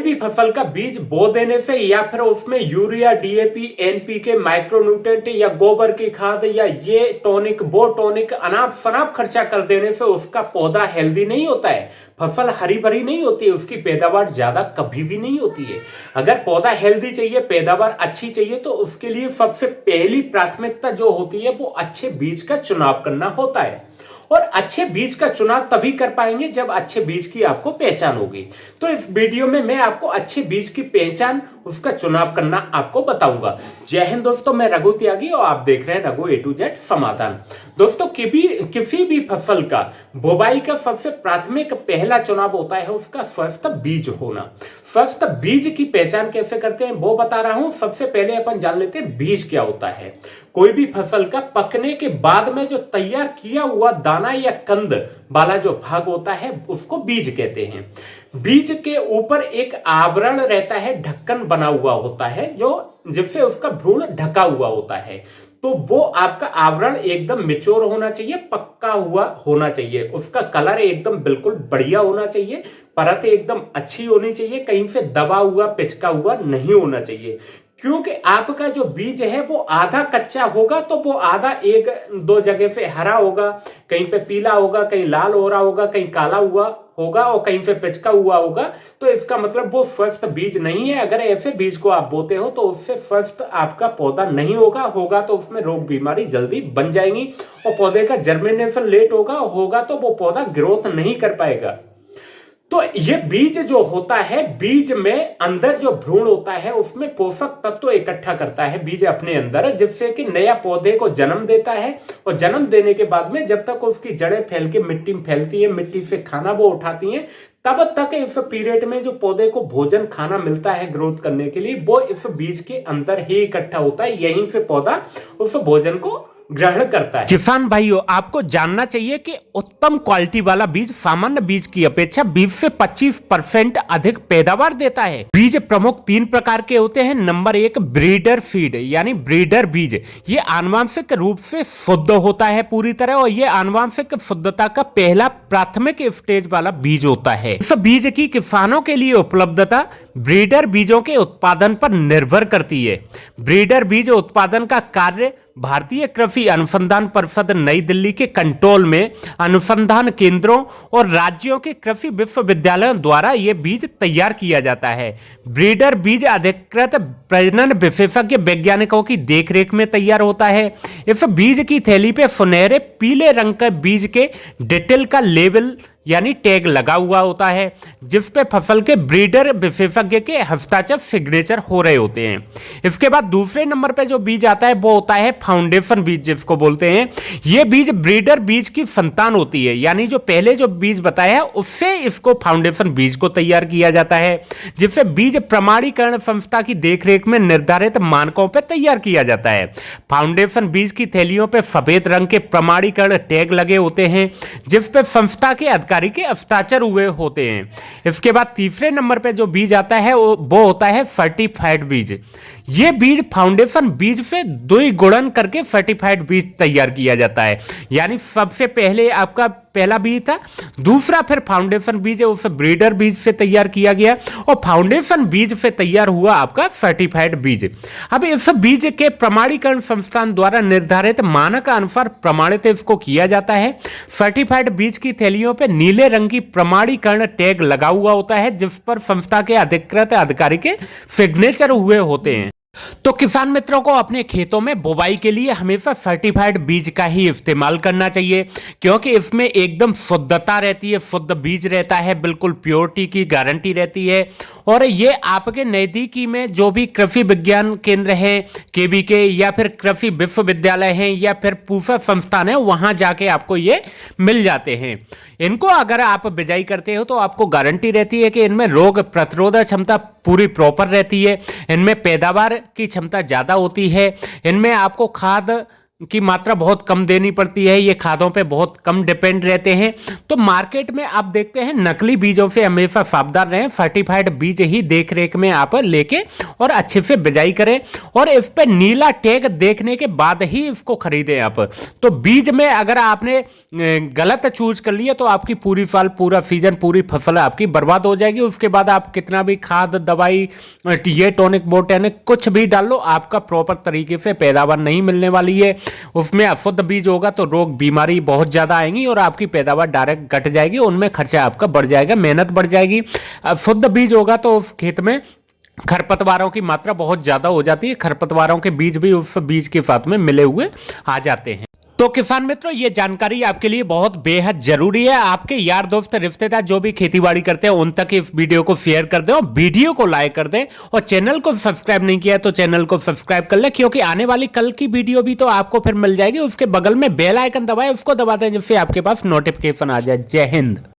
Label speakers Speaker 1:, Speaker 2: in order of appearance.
Speaker 1: भी फसल का बीज बो देने से या फिर उसमें यूरिया, डीएपी, एनपीके, माइक्रोन्यूट्रेंट या गोबर की खाद या ये टॉनिक, वो टॉनिक, अनाप शनाप खर्चा कर देने से उसका पौधा हेल्दी नहीं होता है, फसल हरी भरी नहीं होती है, उसकी पैदावार ज्यादा कभी भी नहीं होती है। अगर पौधा हेल्दी चाहिए, पैदावार अच्छी चाहिए, तो उसके लिए सबसे पहली प्राथमिकता जो होती है वो अच्छे बीज का चुनाव करना होता है। और अच्छे बीज का चुनाव तभी कर पाएंगे जब अच्छे बीज की आपको पहचान होगी। तो इस वीडियो में मैं आपको अच्छे बीज की पहचान, उसका चुनाव करना आपको बताऊंगा। जय हिंद दोस्तों, मैं रघु त्यागी और आप देख रहे हैं रघु A to Z समाधान। दोस्तों, किसी भी फसल का बुवाई का सबसे प्राथमिक पहला चुनाव होता है उसका स्वस्थ बीज होना। स्वस्थ बीज की पहचान कैसे करते हैं वो बता रहा हूं। सबसे पहले अपन जान लेते हैं बीज क्या होता है। कोई भी फसल का पकने के बाद में जो तैयार किया हुआ दाना या कंद वाला जो भाग होता है उसको बीज कहते हैं। बीज के ऊपर एक आवरण रहता है, ढक्कन बना हुआ होता है जो जिससे उसका भ्रूण ढका हुआ होता है। तो वो आपका आवरण एकदम मैच्योर होना चाहिए, पक्का हुआ होना चाहिए, उसका कलर एकदम बिल्कुल बढ़िया होना चाहिए, परत एकदम अच्छी होनी चाहिए, कहीं से दबा हुआ पिचका हुआ नहीं होना चाहिए। क्योंकि आपका जो बीज है वो आधा कच्चा होगा तो वो आधा एक दो जगह से हरा होगा, कहीं पे पीला होगा, कहीं लाल हो रहा होगा, कहीं काला हुआ होगा और कहीं से पिचका हुआ होगा। तो इसका मतलब वो स्वस्थ बीज नहीं है। अगर ऐसे बीज को आप बोते हो तो उससे स्वस्थ आपका पौधा नहीं होगा तो उसमें रोग बीमारी जल्दी बन जाएंगी और पौधे का जर्मिनेशन लेट होगा तो वो पौधा ग्रोथ नहीं कर पाएगा। तो ये बीज जो होता है, बीज में अंदर जो भ्रूण होता है उसमें पोषक तत्व इकट्ठा करता है बीज अपने अंदर, जिससे कि नया पौधे को जन्म देता है। और जन्म देने के बाद में जब तक उसकी जड़ें फैल के मिट्टी में फैलती है, मिट्टी से खाना वो उठाती हैं, तब तक इस पीरियड में जो पौधे को भोजन खाना मिलता है ग्रोथ करने के लिए, वो इस बीज के अंदर ही इकट्ठा होता है। यहीं से पौधा उस भोजन को ग्रहण करता है। किसान भाइयों, आपको जानना चाहिए कि उत्तम क्वालिटी वाला बीज सामान्य बीज की अपेक्षा 20 से 25% अधिक पैदावार देता है। बीज प्रमुख 3 प्रकार के होते हैं। नंबर 1 ब्रीडर सीड यानी ब्रीडर बीज। ये आनुवंशिक रूप से शुद्ध होता है पूरी तरह, और ये आनुवंशिक शुद्धता का पहला प्राथमिक स्टेज वाला बीज होता है। इस बीज की किसानों के लिए उपलब्धता ब्रीडर बीजों के उत्पादन पर निर्भर करती है। ब्रीडर बीज उत्पादन का कार्य भारतीय कृषि अनुसंधान परिषद नई दिल्ली के कंट्रोल में अनुसंधान केंद्रों और राज्यों के कृषि विश्वविद्यालयों द्वारा यह बीज तैयार किया जाता है। ब्रीडर बीज अधिकृत प्रजनन विशेषज्ञ वैज्ञानिकों की देखरेख में तैयार होता है। इस बीज की थैली पे सुनहरे पीले रंग के बीज के डिटेल का लेबल यानी टैग लगा हुआ होता है, जिस पे फसल के ब्रीडर विशेषज्ञ के हस्ताक्षर सिग्नेचर हो रहे होते हैं। इसके बाद दूसरे नंबर पे जो बीज आता है वो होता है फाउंडेशन बीज, जिसको बोलते हैं। ये बीज ब्रीडर बीज की संतान होती है, यानी जो पहले जो बीज बताया है उससे इसको फाउंडेशन बीज को तैयार किया जाता है, जिससे बीज प्रमाणीकरण संस्था की देखरेख में निर्धारित मानकों पर तैयार किया जाता है। फाउंडेशन बीज की थैलियों पर सफेद रंग के प्रमाणीकरण टैग लगे होते हैं, जिस पे संस्था के अधिकारी के हस्ताक्षर हुए होते हैं। इसके बाद तीसरे नंबर पे जो बीज आता है वो होता है सर्टिफाइड बीज। ये बीज फाउंडेशन बीज से द्विगुणन करके सर्टिफाइड बीज तैयार किया जाता है, यानी सबसे पहले आपका पहला बीज था, दूसरा फिर फाउंडेशन बीज है उसे ब्रीडर बीज से तैयार किया गया और फाउंडेशन बीज से तैयार हुआ आपका सर्टिफाइड बीज। अब इस बीज के प्रमाणीकरण संस्थान द्वारा निर्धारित मानक अनुसार प्रमाणित इसको किया जाता है। सर्टिफाइड बीज की थैलियों पे नीले रंग की प्रमाणीकरण टैग लगा हुआ होता है, जिस पर संस्था के अधिकृत अधिकारी के सिग्नेचर हुए होते हैं। तो किसान मित्रों को अपने खेतों में बुवाई के लिए हमेशा सर्टिफाइड बीज का ही इस्तेमाल करना चाहिए, क्योंकि इसमें एकदम शुद्धता रहती है, शुद्ध बीज रहता है, बिल्कुल प्योरिटी की गारंटी रहती है। और ये आपके नज़दीकी में जो भी कृषि विज्ञान केंद्र है, केवीके या फिर कृषि विश्वविद्यालय हैं या फिर पूसा संस्थान है, वहां जाके आपको ये मिल जाते हैं। इनको अगर आप बिजाई करते हो तो आपको गारंटी रहती है कि इनमें रोग प्रतिरोधक क्षमता पूरी प्रॉपर रहती है, इनमें पैदावार की क्षमता ज़्यादा होती है, इनमें आपको खाद की मात्रा बहुत कम देनी पड़ती है, ये खादों पे बहुत कम डिपेंड रहते हैं। तो मार्केट में आप देखते हैं नकली बीजों से हमेशा सावधान रहें, सर्टिफाइड बीज ही देख रेख में आप लेके और अच्छे से बिजाई करें और इस पे नीला टैग देखने के बाद ही इसको खरीदें आप। तो बीज में अगर आपने गलत चूज कर लिया तो आपकी पूरी साल, पूरा सीजन, पूरी फसल आपकी बर्बाद हो जाएगी। उसके बाद आप कितना भी खाद, दवाई, ये टॉनिक, बोटैनिक कुछ भी डाल लो, आपका प्रॉपर तरीके से पैदावार नहीं मिलने वाली है। उसमें अशुद्ध बीज होगा तो रोग बीमारी बहुत ज्यादा आएंगी और आपकी पैदावार डायरेक्ट घट जाएगी, उनमें खर्चा आपका बढ़ जाएगा, मेहनत बढ़ जाएगी। शुद्ध बीज होगा तो उस खेत में खरपतवारों की मात्रा बहुत ज्यादा हो जाती है, खरपतवारों के बीज भी उस बीज के साथ में मिले हुए आ जाते हैं। तो किसान मित्रों, ये जानकारी आपके लिए बहुत बेहद जरूरी है। आपके यार दोस्त, रिश्तेदार जो भी खेतीबाड़ी करते हैं उन तक इस वीडियो को शेयर कर दें और वीडियो को लाइक कर दें और चैनल को सब्सक्राइब नहीं किया तो चैनल को सब्सक्राइब कर ले, क्योंकि आने वाली कल की वीडियो भी तो आपको फिर मिल जाएगी। उसके बगल में बेल आइकन दबाएं, उसको दबा दें जिससे आपके पास नोटिफिकेशन आ जाए। जय हिंद।